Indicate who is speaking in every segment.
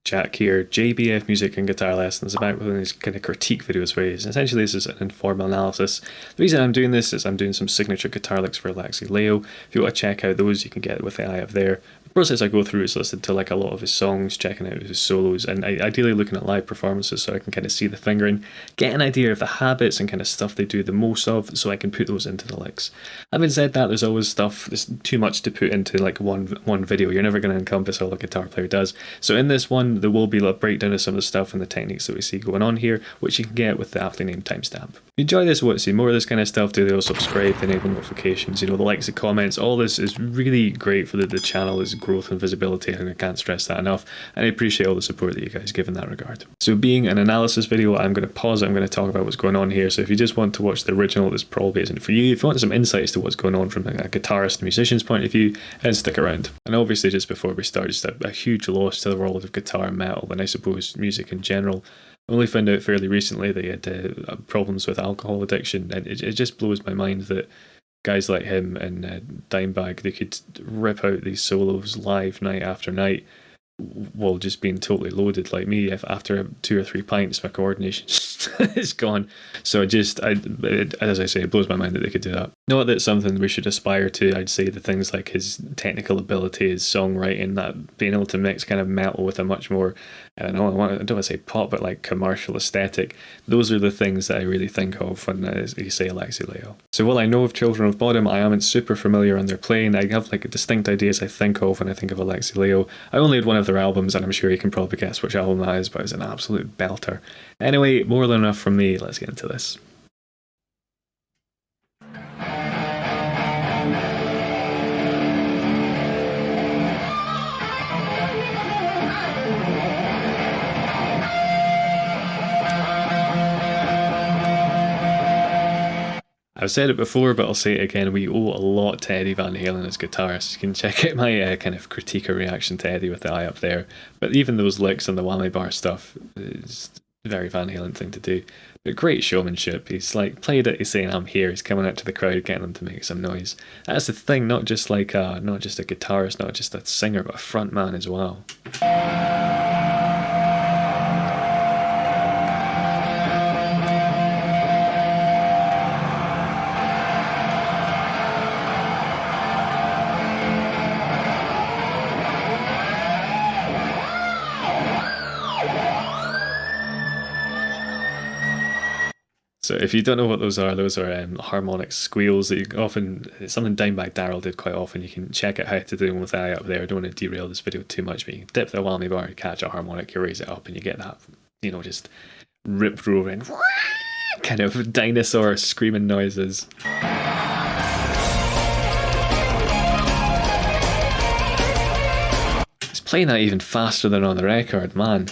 Speaker 1: Jack here, JBF Music and Guitar Lessons, back with these kind of critique videos for you. Essentially this is an informal analysis. The reason I'm doing this is I'm doing some signature guitar licks for Alexi Laiho. If you want to check out those, you can get it with the eye up there. The process I go through is listening to like a lot of his songs, checking out his solos, and ideally looking at live performances so I can kind of see the fingering, get an idea of the habits and kind of stuff they do the most of, so I can put those into the licks. Having said that, there's always stuff, there's too much to put into like one video. You're never going to encompass all a guitar player does. So in this one, there will be a breakdown of some of the stuff and the techniques that we see going on here, which you can get with the aptly named timestamp. If you enjoy this, want to see more of this kind of stuff, do they'll subscribe, enable notifications, the likes, the comments, all this is really great for the channel's growth and visibility, and I can't stress that enough, and I appreciate all the support that you guys give in that regard. So being an analysis video, I'm going to pause it, I'm going to talk about what's going on here, so if you just want to watch the original, this probably isn't for you. If you want some insights to what's going on from a guitarist and musician's point of view, then stick around. And obviously just before we start, just a huge loss to the world of guitar and metal, and I suppose music in general. I only found out fairly recently that he had problems with alcohol addiction, and it just blows my mind that guys like him and Dimebag, they could rip out these solos live night after night while just being totally loaded. Like me, if after 2 or 3 pints my coordination is gone. So as I say, it blows my mind that they could do that. Not that it's something we should aspire to. I'd say the things like his technical ability, his songwriting, that being able to mix kind of metal with a much more, I don't want to say pop, but like commercial aesthetic. Those are the things that I really think of when you say Alexi Laiho. So while I know of Children of Bodom, I am super familiar on their playing. I have like distinct ideas I think of when I think of Alexi Laiho. I only had one of their albums, and I'm sure you can probably guess which album that is, but it's an absolute belter. Anyway, more than enough from me. Let's get into this. I've said it before, but I'll say it again. We owe a lot to Eddie Van Halen as guitarist. You can check out my kind of critique or reaction to Eddie with the eye up there. But even those licks and the whammy bar stuff is a very Van Halen thing to do. But great showmanship. He's like played it, he's saying I'm here, he's coming out to the crowd, getting them to make some noise. That's the thing, not just like not just a guitarist, not just a singer, but a front man as well. So if you don't know what those are harmonic squeals that you often, something Dimebag Darrell did quite often. You can check out how to do them with the eye up there. I don't want to derail this video too much, but you can dip the whammy bar, catch a harmonic, you raise it up, and you get that, just rip roaring, kind of dinosaur screaming noises. He's playing that even faster than on the record, man.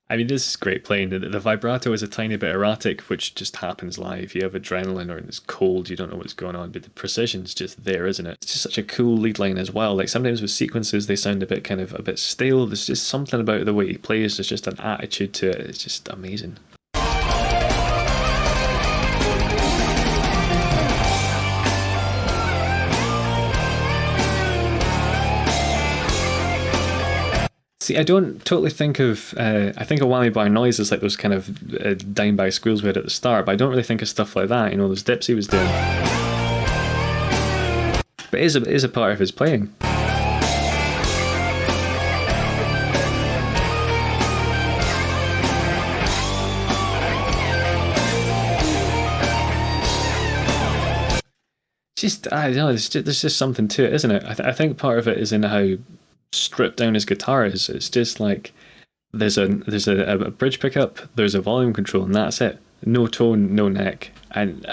Speaker 1: I mean, this is great playing. The vibrato is a tiny bit erratic, which just happens live. You have adrenaline or it's cold, you don't know what's going on, but the precision's just there, isn't it? It's just such a cool lead line as well. Like sometimes with sequences, they sound a bit stale. There's just something about the way he plays. There's just an attitude to it. It's just amazing. See, I don't totally think of, I think of whammy bar noise as like those kind of Dimebag squeals we had at the start, but I don't really think of stuff like that, those dips he was doing. But it is a part of his playing. I don't know, there's just something to it, isn't it? I think part of it is in how stripped down his guitar is. It's just like there's a bridge pickup, there's a volume control, and that's it. No tone, no neck. And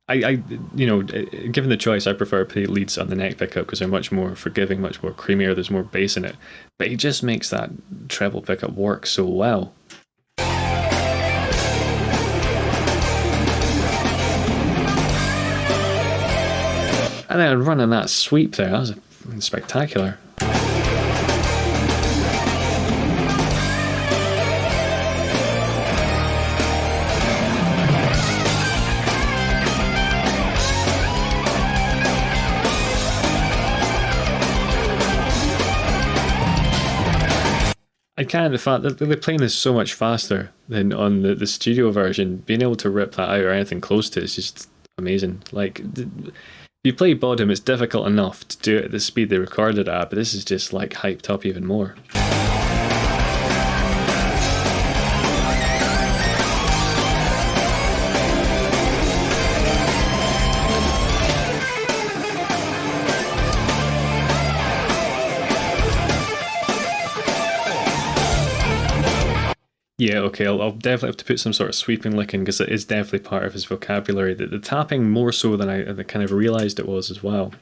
Speaker 1: I given the choice, I prefer to play leads on the neck pickup because they're much more forgiving, much more creamier. There's more bass in it, but he just makes that treble pickup work so well. And then running that sweep there, that was spectacular. can. In fact, they're playing this so much faster than on the studio version. Being able to rip that out or anything close to it is just amazing. Like, if you play Bodom, it's difficult enough to do it at the speed they recorded at, but this is just like hyped up even more. Yeah, okay, I'll definitely have to put some sort of sweeping lick in because it is definitely part of his vocabulary. The tapping more so than I kind of realised it was as well.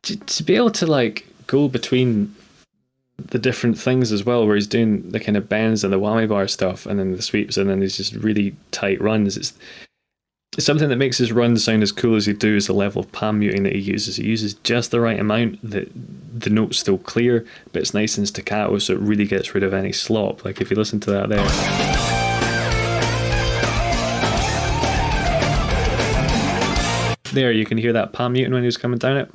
Speaker 1: To be able to like go between the different things as well, where he's doing the kind of bends and the whammy bar stuff and then the sweeps and then these just really tight runs. It's something that makes his runs sound as cool as he do is the level of palm muting that he uses. He uses just the right amount that the note's still clear, but it's nice and staccato, so it really gets rid of any slop. Like if you listen to that there, you can hear that palm muting when he was coming down it.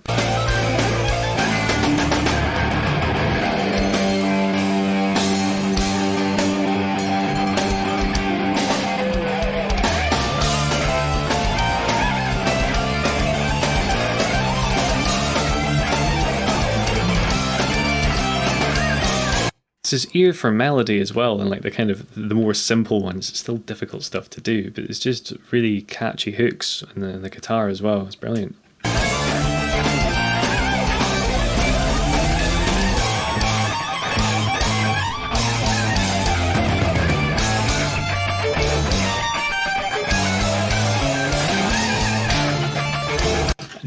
Speaker 1: It's his ear for melody as well, and like the kind of the more simple ones, it's still difficult stuff to do, but it's just really catchy hooks and the guitar as well. It's brilliant.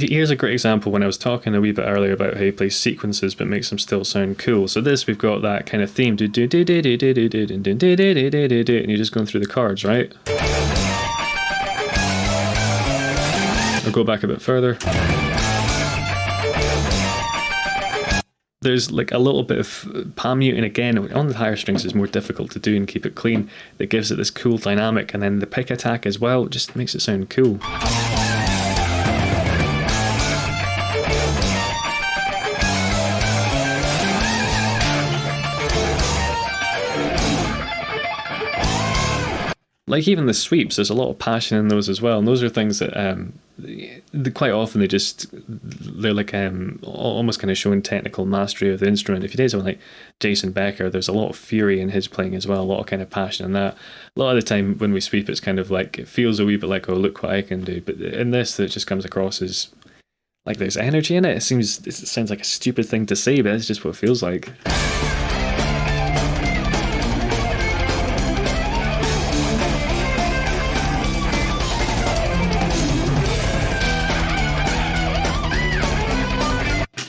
Speaker 1: Here's a great example when I was talking a wee bit earlier about how he plays sequences but makes them still sound cool. So this, we've got that kind of theme, and you're just going through the chords, right? I'll go back a bit further. There's like a little bit of palm muting again on the higher strings is more difficult to do and keep it clean. That gives it this cool dynamic, and then the pick attack as well just makes it sound cool. Like even the sweeps, there's a lot of passion in those as well, and those are things that quite often they're like almost kind of showing technical mastery of the instrument. If you take someone like Jason Becker, there's a lot of fury in his playing as well, a lot of kind of passion in that. A lot of the time when we sweep, it's kind of like it feels a wee bit like, oh, look what I can do. But in this, it just comes across as like there's energy in it. It sounds like a stupid thing to say, but it's just what it feels like.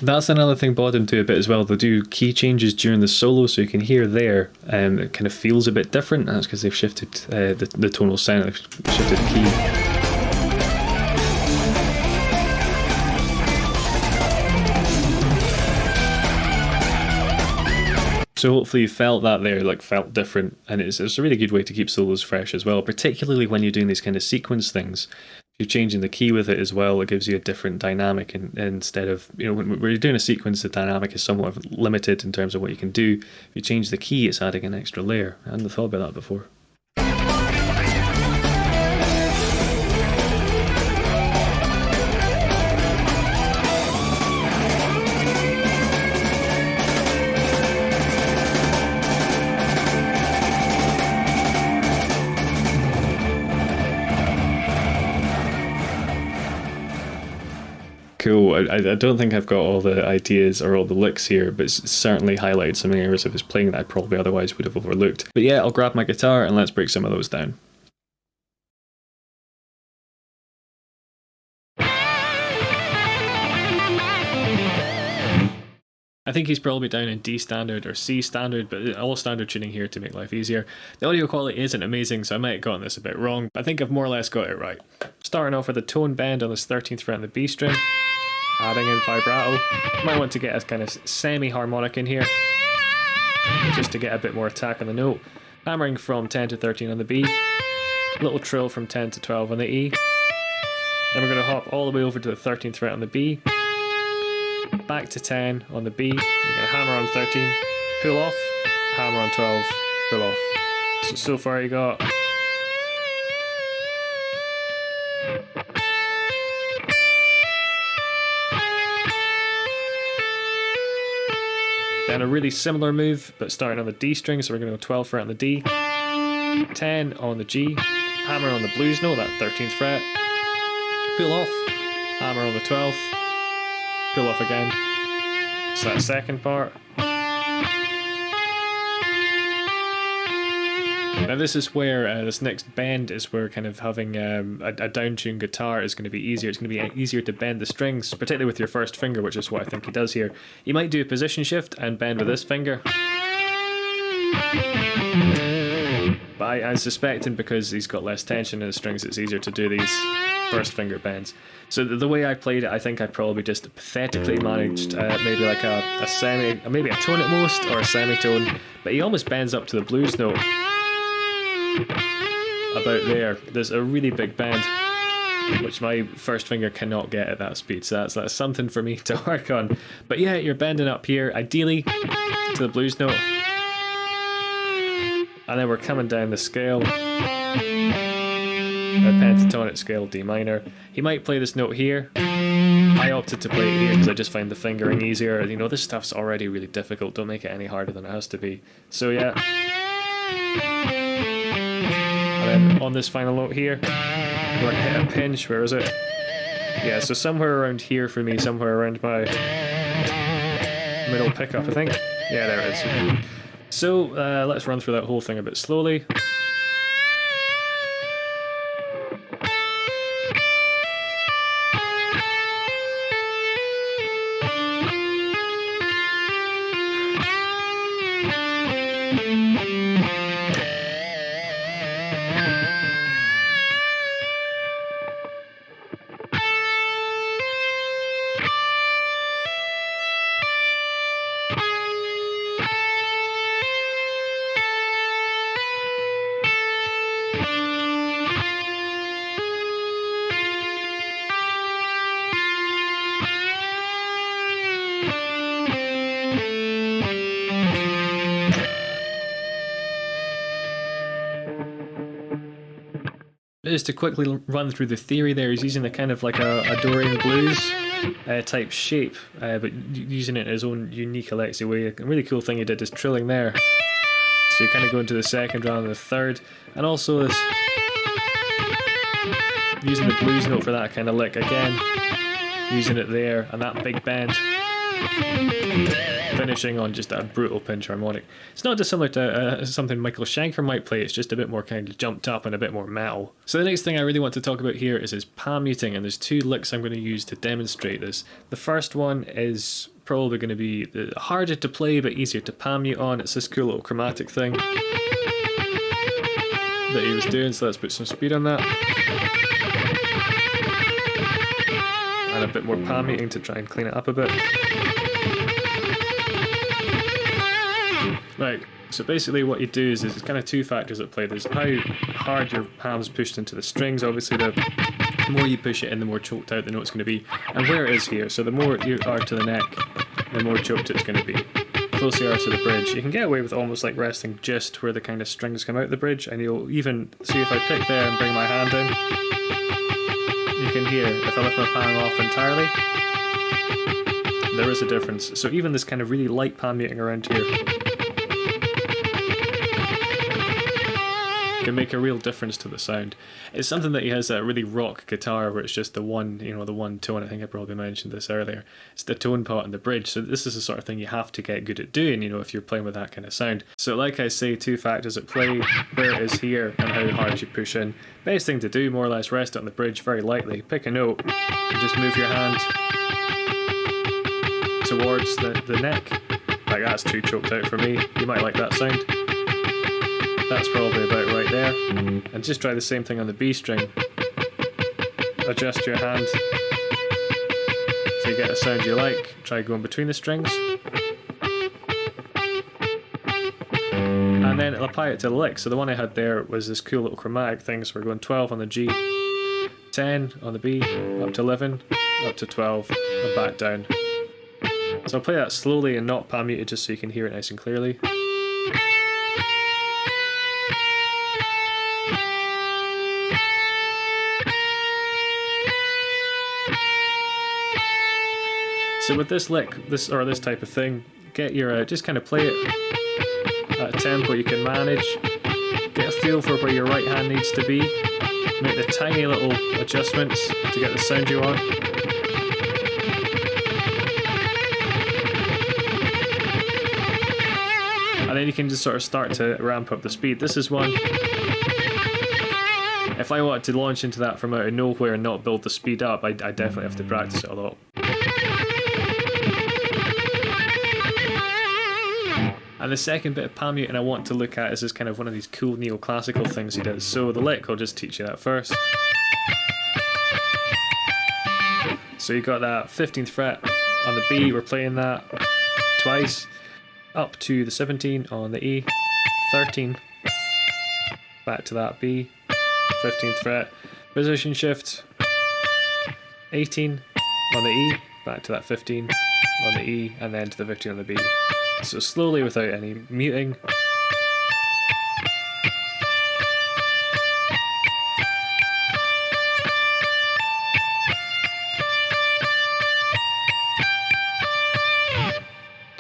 Speaker 1: That's another thing Bodom do a bit as well. They'll do key changes during the solo, so you can hear there it kind of feels a bit different. That's because they've shifted the tonal sound, they've shifted the key. So hopefully you felt that there, like felt different, and it's a really good way to keep solos fresh as well, particularly when you're doing these kind of sequence things. You're changing the key with it as well, it gives you a different dynamic, and instead of, when you're doing a sequence, the dynamic is somewhat limited in terms of what you can do. If you change the key, it's adding an extra layer. I hadn't thought about that before. Cool. I don't think I've got all the ideas or all the licks here, but it's certainly highlighted some areas of his playing that I probably otherwise would have overlooked. But yeah, I'll grab my guitar and let's break some of those down. I think he's probably down in D standard or C standard, but all standard tuning here to make life easier. The audio quality isn't amazing, so I might have gotten this a bit wrong, but I think I've more or less got it right. Starting off with a tone bend on this 13th fret on the B string, adding in vibrato. Might want to get a kind of semi-harmonic in here. just to get a bit more attack on the note. Hammering from 10 to 13 on the B. Little trill from 10 to 12 on the E. Then we're going to hop all the way over to the 13th fret on the B. Back to 10 on the B. You're going to hammer on 13, pull off, hammer on 12, pull off. So far you got... Then a really similar move, but starting on the D string, so we're going to go 12 fret on the D, 10 on the G, hammer on the blues note, that 13th fret, pull off, hammer on the 12th, pull off again. So that second part. Now this is where this next bend is where kind of having a down-tuned guitar is going to be easier. It's going to be easier to bend the strings, particularly with your first finger, which is what I think he does here. You might do a position shift and bend with this finger. But I'm suspecting because he's got less tension in his strings, it's easier to do these first finger bends. So the way I played it, I think I probably just pathetically managed maybe like a semi, maybe a tone at most, or a semitone, but he almost bends up to the blues note. About there. There's a really big bend, which my first finger cannot get at that speed, so that's something for me to work on. But yeah, you're bending up here, ideally to the blues note, and then we're coming down the scale, a pentatonic scale, D minor. He might play this note here. I opted to play it here because I just find the fingering easier. You know, this stuff's already really difficult, don't make it any harder than it has to be. So yeah. And then on this final note here, we're going to hit a pinch. Where is it? Yeah, so somewhere around here for me, somewhere around my middle pickup, I think. Yeah, there it is. So let's run through that whole thing a bit slowly. Just to quickly run through the theory there, he's using a kind of like a Dorian blues type shape, but using it in his own unique Alexi way. A really cool thing he did is trilling there. So you kind of go into the second rather than the third, and also this using the blues note for that kind of lick again, using it there, and that big bend, finishing on just a brutal pinch harmonic. It's not dissimilar to something Michael Schenker might play, it's just a bit more kind of jumped up and a bit more metal. So the next thing I really want to talk about here is his palm muting, and there's two licks I'm going to use to demonstrate this. The first one is probably going to be harder to play but easier to palm mute on. It's this cool little chromatic thing that he was doing, so let's put some speed on that. And a bit more palm muting to try and clean it up a bit. Right, so basically what you do is there's kind of two factors at play. There's how hard your palm's pushed into the strings. Obviously the more you push it in, the more choked out the note's going to be, and where it is here. So the more you are to the neck, the more choked it's going to be. The closer you are to the bridge, you can get away with almost like resting just where the kind of strings come out the bridge, and you'll even see if I pick there and bring my hand in, you can hear if I lift my palm off entirely, there is a difference. So even this kind of really light palm muting around here can make a real difference to the sound. It's something that he has a really rock guitar where it's just the one, you know, the one tone. I think I probably mentioned this earlier. It's the tone part and the bridge. So this is the sort of thing you have to get good at doing, you know, if you're playing with that kind of sound. So like I say, two factors at play, where it is here and how hard you push in. Best thing to do, more or less, rest it on the bridge very lightly. Pick a note and just move your hand towards the neck. Like, that's too choked out for me. You might like that sound. That's probably about right there. And just try the same thing on the B string. Adjust your hand so you get a sound you like. Try going between the strings. apply it to the lick. So the one I had there was this cool little chromatic thing, so we're going 12 on the G, 10 on the B, up to 11, up to 12, and back down. So I'll play that slowly and not palm muted just so you can hear it nice and clearly. So with this lick, this type of thing, get your just kind of play it at a tempo you can manage. Get a feel for where your right hand needs to be. Make the tiny little adjustments to get the sound you want. And then you can just sort of start to ramp up the speed. This is one. If I wanted to launch into that from out of nowhere and not build the speed up, I definitely have to practice it a lot. And the second bit of palm muting I want to look at is kind of one of these cool neoclassical things he does. So the lick, I'll just teach you that first. So you got that 15th fret on the B, we're playing that twice, up to the 17 on the E, 13, back to that B, 15th fret, position shift, 18 on the E, back to that 15 on the E, and then to the 15 on the B. So slowly without any muting.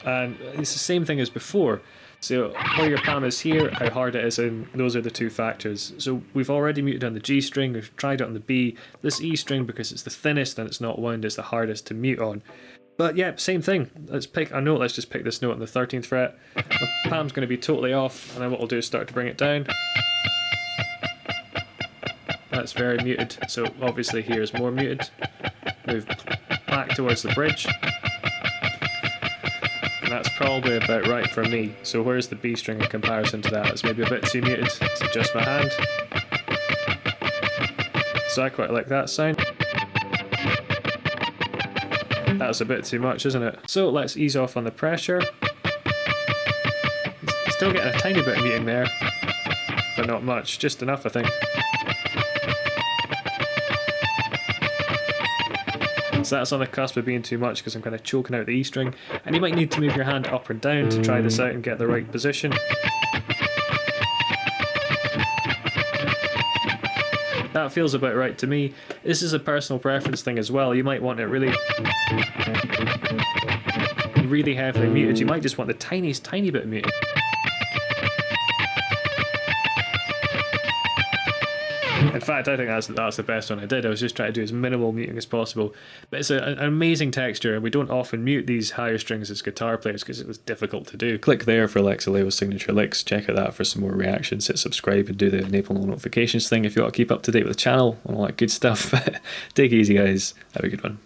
Speaker 1: And it's the same thing as before. So where your palm is here, how hard it is, and those are the two factors. So we've already muted on the G string, we've tried it on the B. This E string, because it's the thinnest and it's not wound, is the hardest to mute on. But yeah, same thing. Let's pick a note, let's just pick this note on the 13th fret. My palm's going to be totally off, and then what we'll do is start to bring it down. That's very muted, so obviously here is more muted. Move back towards the bridge. And that's probably about right for me. So where's the B string in comparison to that? It's maybe a bit too muted. Let's adjust my hand. So I quite like that sound. That's a bit too much, isn't it? So let's ease off on the pressure. Still getting a tiny bit of muting there, but not much, just enough I think. So that's on the cusp of being too much because I'm kind of choking out the E string, and you might need to move your hand up or down to try this out and get the right position. That feels about right to me. This is a personal preference thing as well. You might want it really heavily muted. You might just want the tiniest tiny bit muted. In fact, I think that's the best one I did. I was just trying to do as minimal muting as possible. But it's an amazing texture, and we don't often mute these higher strings as guitar players because it was difficult to do. Click there for Alexi Laiho's signature licks. Check out that for some more reactions. Hit subscribe and do the enable notifications thing if you want to keep up to date with the channel and all that good stuff. Take it easy, guys. Have a good one.